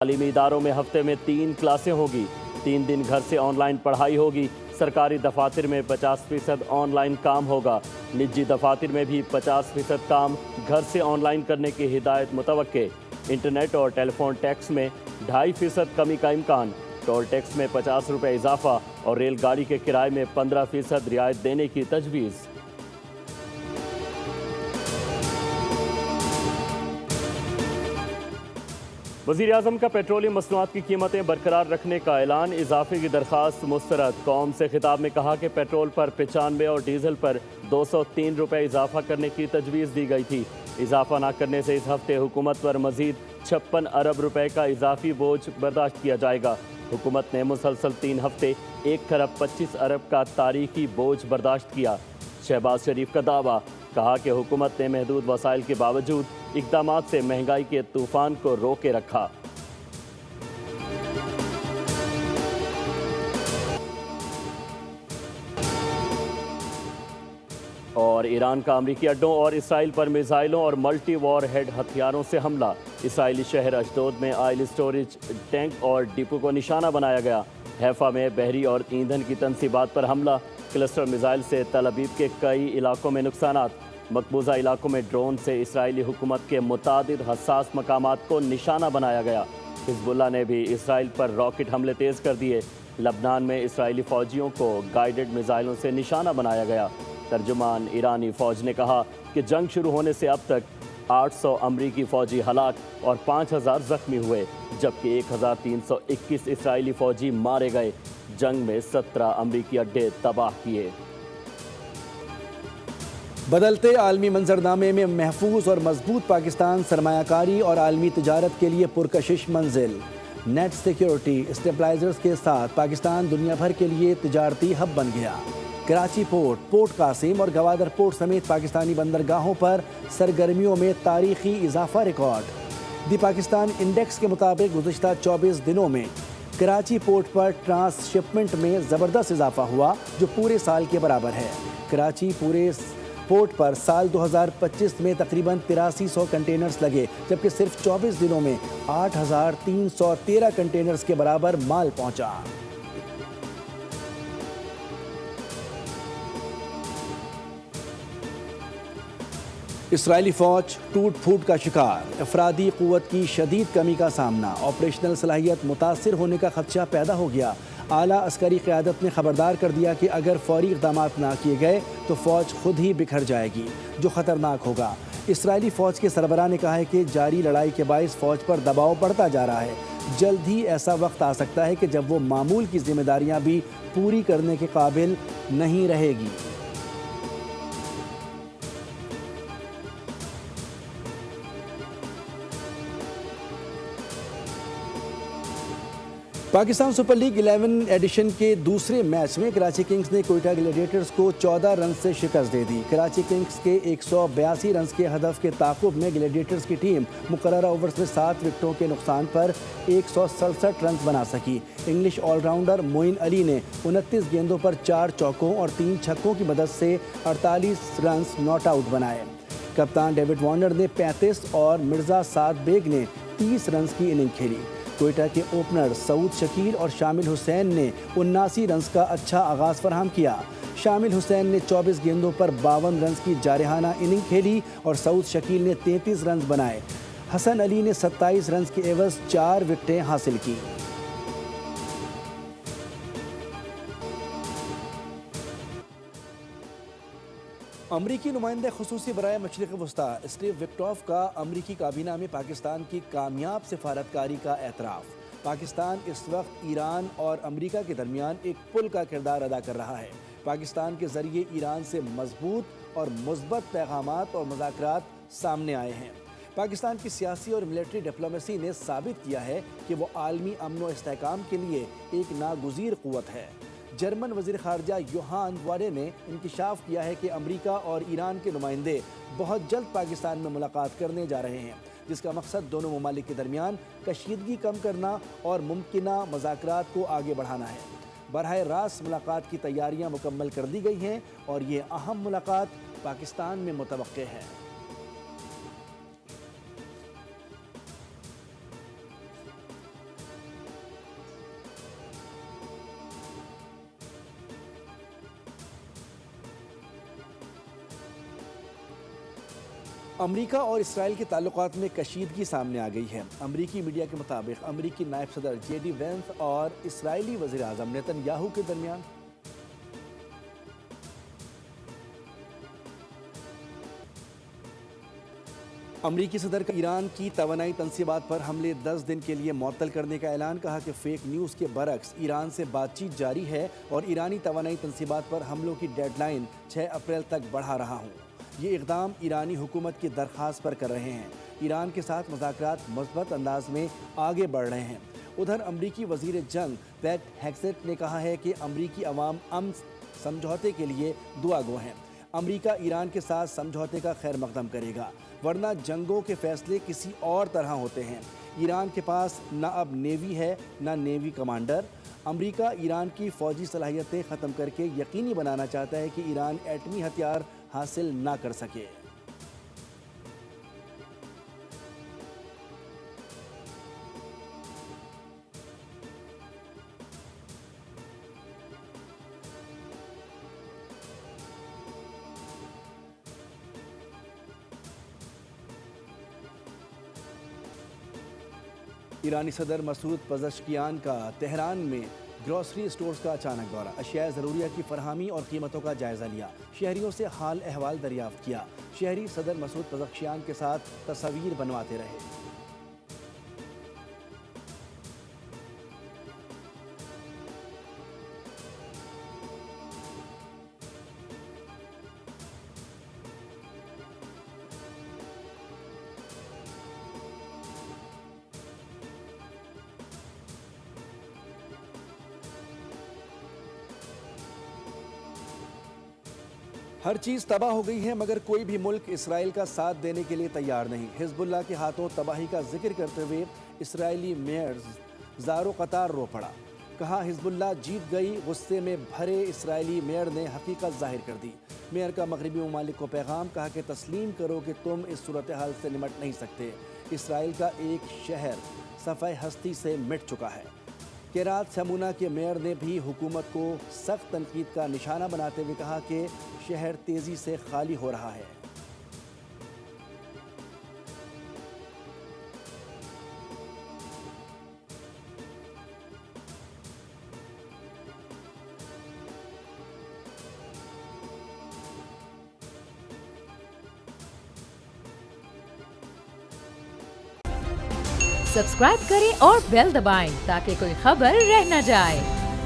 تعلیمی اداروں میں ہفتے میں 3 کلاسیں ہوگی، 3 دن گھر سے آن لائن پڑھائی ہوگی۔ سرکاری دفاتر میں 50% آن لائن کام ہوگا۔ نجی دفاتر میں بھی 50% کام گھر سے آن لائن کرنے کی ہدایت متوقع۔ انٹرنیٹ اور ٹیلی فون ٹیکس میں 2.5% کمی کا امکان۔ ٹول ٹیکس میں 50 روپے اضافہ اور ریل گاڑی کے کرائے میں 15% رعایت دینے کی تجویز۔ وزیراعظم کا پیٹرولیم مصنوعات کی قیمتیں برقرار رکھنے کا اعلان، اضافے کی درخواست مسترد۔ قوم سے خطاب میں کہا کہ پیٹرول پر 95 اور ڈیزل پر 203 روپے اضافہ کرنے کی تجویز دی گئی تھی۔ اضافہ نہ کرنے سے اس ہفتے حکومت پر مزید 56 ارب روپے کا اضافی بوجھ برداشت کیا جائے گا۔ حکومت نے مسلسل 3 ہفتے 1 کھرب 25 ارب کا تاریخی بوجھ برداشت کیا۔ شہباز شریف کا دعویٰ، کہا کہ حکومت نے محدود وسائل کے باوجود اقدامات سے مہنگائی کے طوفان کو روکے رکھا۔ اور ایران کا امریکی اڈوں اور اسرائیل پر میزائلوں اور ملٹی وار ہیڈ ہتھیاروں سے حملہ۔ اسرائیلی شہر اشدود میں آئل اسٹوریج ٹینک اور ڈپو کو نشانہ بنایا گیا۔ حیفا میں بحری اور ایندھن کی تنصیبات پر حملہ۔ کلسٹر میزائل سے تل ابیب کے کئی علاقوں میں نقصانات۔ مقبوضہ علاقوں میں ڈرون سے اسرائیلی حکومت کے متعدد حساس مقامات کو نشانہ بنایا گیا۔ حزب اللہ نے بھی اسرائیل پر راکٹ حملے تیز کر دیے۔ لبنان میں اسرائیلی فوجیوں کو گائیڈڈ میزائلوں سے نشانہ بنایا گیا۔ ترجمان ایرانی فوج نے کہا کہ جنگ شروع ہونے سے اب تک 800 امریکی فوجی ہلاک اور 5000 زخمی ہوئے، جبکہ 1321 اسرائیلی فوجی مارے گئے۔ جنگ میں 17 امریکی اڈے تباہ کیے۔ بدلتے عالمی منظرنامے میں محفوظ اور مضبوط پاکستان سرمایہ کاری اور عالمی تجارت کے لیے پرکشش منزل۔ نیٹ سیکیورٹی اسٹیبلائزرز کے ساتھ پاکستان دنیا بھر کے لیے تجارتی ہب بن گیا۔ کراچی پورٹ، پورٹ قاسم اور گوادر پورٹ سمیت پاکستانی بندرگاہوں پر سرگرمیوں میں تاریخی اضافہ ریکارڈ۔ دی پاکستان انڈیکس کے مطابق گزشتہ 24 دنوں میں کراچی پورٹ پر ٹرانس شپمنٹ میں زبردست اضافہ ہوا، جو پورے سال کے برابر ہے۔ کراچی پورے پورٹ پر سال 2025 میں تقریباً 8300 کنٹینرز لگے، جبکہ صرف 24 دنوں میں 8313 کنٹینرز کے برابر مال پہنچا۔ اسرائیلی فوج ٹوٹ پھوٹ کا شکار، افرادی قوت کی شدید کمی کا سامنا، آپریشنل صلاحیت متاثر ہونے کا خدشہ پیدا ہو گیا۔ اعلیٰ عسکری قیادت نے خبردار کر دیا کہ اگر فوری اقدامات نہ کیے گئے تو فوج خود ہی بکھر جائے گی، جو خطرناک ہوگا۔ اسرائیلی فوج کے سربراہ نے کہا ہے کہ جاری لڑائی کے باعث فوج پر دباؤ بڑھتا جا رہا ہے۔ جلد ہی ایسا وقت آ سکتا ہے کہ جب وہ معمول کی ذمہ داریاں بھی پوری کرنے کے قابل نہیں رہے گی۔ پاکستان سپر لیگ 11 ایڈیشن کے دوسرے میچ میں کراچی کنگز نے کوئٹہ گلیڈیٹرز کو 14 رنز سے شکست دے دی۔ کراچی کنگز کے 182 رنز کے ہدف کے تعاقب میں گلیڈیٹرز کی ٹیم مقررہ اوورز میں 7 وکٹوں کے نقصان پر 167 رنز بنا سکی۔ English all rounder Moeen Ali نے 29 گیندوں پر 4 چوکوں اور 3 چھکوں کی مدد سے 48 رنز ناٹ آؤٹ بنائے۔ کپتان ڈیوڈ وارنر نے 35 اور مرزا سعد بیگ نے 30 رنز کی اننگ کھیلی۔ کوئٹہ کے اوپنر سعود شکیل اور شامل حسین نے 79 رنز کا اچھا آغاز فراہم کیا۔ شامل حسین نے 24 گیندوں پر 52 رنز کی جارحانہ اننگ کھیلی اور سعود شکیل نے 33 رنز بنائے۔ حسن علی نے 27 رنز کے عوض 4 وکٹیں حاصل کی۔ امریکی نمائندہ خصوصی برائے مشرق وسطیٰ اسٹیو وکٹوف کا امریکی کابینہ میں پاکستان کی کامیاب سفارتکاری کا اعتراف۔ پاکستان اس وقت ایران اور امریکہ کے درمیان ایک پل کا کردار ادا کر رہا ہے۔ پاکستان کے ذریعے ایران سے مضبوط اور مثبت پیغامات اور مذاکرات سامنے آئے ہیں۔ پاکستان کی سیاسی اور ملٹری ڈپلومیسی نے ثابت کیا ہے کہ وہ عالمی امن و استحکام کے لیے ایک ناگزیر قوت ہے۔ جرمن وزیر خارجہ یوہان واڈے نے انکشاف کیا ہے کہ امریکہ اور ایران کے نمائندے بہت جلد پاکستان میں ملاقات کرنے جا رہے ہیں، جس کا مقصد دونوں ممالک کے درمیان کشیدگی کم کرنا اور ممکنہ مذاکرات کو آگے بڑھانا ہے۔ براہ راست ملاقات کی تیاریاں مکمل کر دی گئی ہیں اور یہ اہم ملاقات پاکستان میں متوقع ہے۔ امریکہ اور اسرائیل کے تعلقات میں کشیدگی سامنے آ گئی ہے۔ امریکی میڈیا کے مطابق امریکی نائب صدر جے ڈی وینس اور اسرائیلی وزیر اعظم نیتن یاہو کے درمیان امریکی صدر کا ایران کی توانائی تنصیبات پر حملے 10 دن کے لیے معطل کرنے کا اعلان۔ کہا کہ فیک نیوز کے برعکس ایران سے بات چیت جاری ہے اور ایرانی توانائی تنصیبات پر حملوں کی ڈیڈ لائن 6 اپریل تک بڑھا رہا ہوں۔ یہ اقدام ایرانی حکومت کی درخواست پر کر رہے ہیں۔ ایران کے ساتھ مذاکرات مثبت انداز میں آگے بڑھ رہے ہیں۔ ادھر امریکی وزیر جنگ پیٹ ہیگسیٹ نے کہا ہے کہ امریکی عوام امن سمجھوتے کے لیے دعا گو ہیں۔ امریکہ ایران کے ساتھ سمجھوتے کا خیر مقدم کرے گا، ورنہ جنگوں کے فیصلے کسی اور طرح ہوتے ہیں۔ ایران کے پاس نہ اب نیوی ہے نہ نیوی کمانڈر۔ امریکہ ایران کی فوجی صلاحیتیں ختم کر کے یقینی بنانا چاہتا ہے کہ ایران ایٹمی ہتھیار حاصل نہ کر سکے۔ ایرانی صدر مسعود پزشکیان کا تہران میں گروسری اسٹورز کا اچانک دورہ، اشیاء ضروریہ کی فراہمی اور قیمتوں کا جائزہ لیا، شہریوں سے حال احوال دریافت کیا۔ شہری صدر مسعود پزشکیان کے ساتھ تصاویر بنواتے رہے۔ ہر چیز تباہ ہو گئی ہے مگر کوئی بھی ملک اسرائیل کا ساتھ دینے کے لیے تیار نہیں۔ حزب اللہ کے ہاتھوں تباہی کا ذکر کرتے ہوئے اسرائیلی میئر زارو قطار رو پڑا۔ کہا حزب اللہ جیت گئی۔ غصے میں بھرے اسرائیلی میئر نے حقیقت ظاہر کر دی۔ میئر کا مغربی ممالک کو پیغام، کہا کہ تسلیم کرو کہ تم اس صورتحال سے نمٹ نہیں سکتے۔ اسرائیل کا ایک شہر صفحہ ہستی سے مٹ چکا ہے۔ کیرات سمونا کے میئر نے بھی حکومت کو سخت تنقید کا نشانہ بناتے ہوئے کہا کہ شہر تیزی سے خالی ہو رہا ہے۔ سبسکرائب کریں اور بیل دبائیں تاکہ کوئی خبر رہ نہ جائے۔